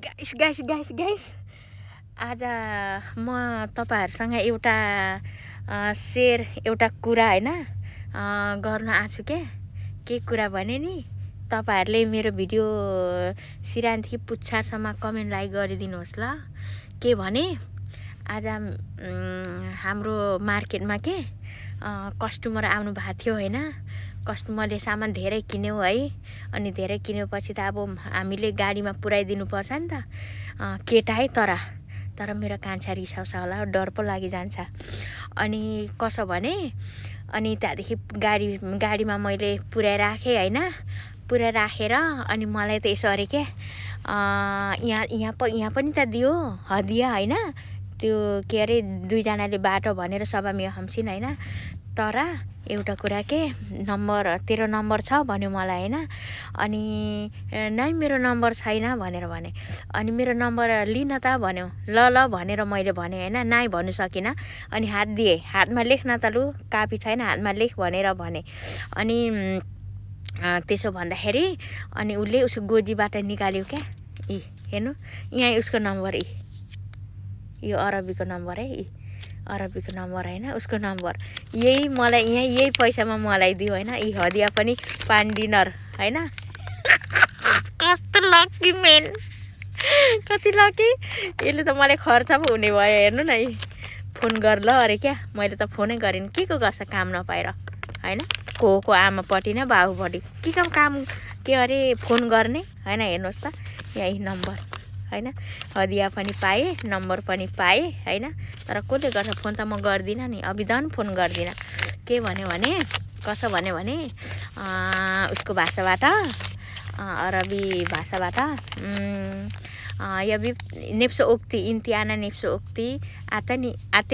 Guys आज म तपाईहरुसँग एउटा शेयर एउटा कुरा हैन गर्न आछु के कुरा भने नि तपाईहरुले मेरो भिडियो सिरानदेखि पुच्छारसम्म कमेन्ट लाइक गरिदिनुहोस् ल। के भने आज हाम्रो मार्केटमा कस्टमर आउनु भएको थियो हैन। कस्टमरले सामान धेरै किन्यो है। अनि धेरै किनेपछि त अब हामीले गाडीमा पुर्याइदिनु पर्छ नि त। केटा है तर मेरो कान्छा रिसाउँछ होला, डर पो लागिजान्छ। अनि कसो भने अनि त्यहाँदेखि गाडीमा मैले पुर्याइराखेँ हैन। पुर्याइराखेर अनि मलाई त यसो अरे यहाँ पनि त दियो हदिया हैन। त्यो के अरे दुईजनाले बाटो भनेर सभा में हमसिन हैन। तर एउटा कुरा नम्बर तेरो नम्बर छ भन्यो मलाई हैन। अनि नाइ मेरो नम्बर छैन भनेर भने। अनि मेरो नम्बर लिन त भन्यो। ल भनेर मैले भने हैन। नाइ भन्नु सकिन। अनि हात दिए, हातमा लेख्न त लु, कापी छैन हातमा लेख भनेर भने। अनि त्यसो भन्दाखेरि अनि उले उसको गोजीबाट निकाल्यो हेर्नु यहाँ उसको नम्बर यो अरबीको नम्बर है। अरबीको नम्बर हैन, उसको नम्बर यही मलाई यही पैसामा मलाई दियो हैन। हदिया पनि पान डिनर हैन। कस्तो लकी मेन, कति लकी। यसले त मलाई खर्च पो हुने भयो हेर्नु न। फोन गर ल अरे मैले त फोनै गरिन। के को गर्छ काम नपाएर हैन। को आमापट्टि न बाबुपट्टि के काम के अरे फोन गर्ने हैन। हेर्नुहोस् त यही नम्बर हैन। हदिया पनि पाए, नम्बर पनि पाए हैन। तर कसले गर्छ फोन त म गर्दिन नि, अभिधन फोन गर्दिन। के भन्यो भने कसो भन्यो भने उसको भाषाबाट अरबी भाषाबाट यबी नेप्सो उक्ति इन्ती आना नेप्सो उक्ति आते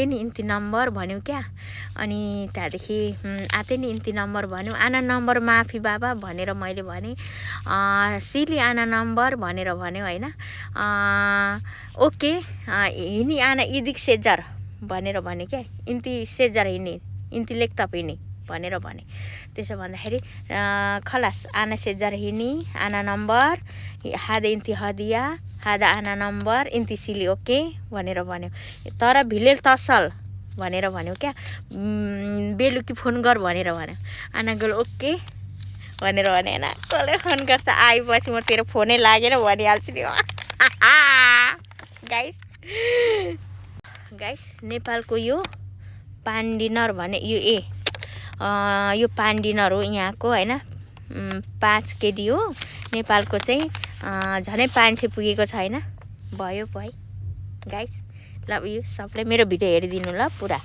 नि इन्ती नम्बर भन्यो अनि त्यहाँदेखि आते नि इन्ती नम्बर भन्यो। आना नम्बर माफी बाबा भनेर मैले भने। सिली आना नम्बर भनेर भन्यो हैन। ओके हिनी आना इदिक सेजर भनेर भने इन्ती सेजर हिनी इन्ती लेख तपिनी भनेर भने। त्यसो भन्दाखेरि खलास आना सेजर हिनी आना नम्बर हादा इन्ती हदिया हादा आना नम्बर इन्ती सिली ओके भनेर भन्यो। तर भिलेल तसल भनेर भन्यो बेलुकी फोन गर भनेर भन्यो। आना गल ओके भनेर भने हैन। कसले फोन गर्छ आएपछि म तेरो फोनै लागेर भनिहाल्छु नि। गाइस नेपालको यो पान डिनर भने यो पान डिनर हो यहाँको हैन। 5 केडी हो। नेपालको चाहिँ झनै 500 पुगेको छ हैन। भयो गाइस। लभ यु सबले मेरो भिडियो हेरिदिनु ल पुरा।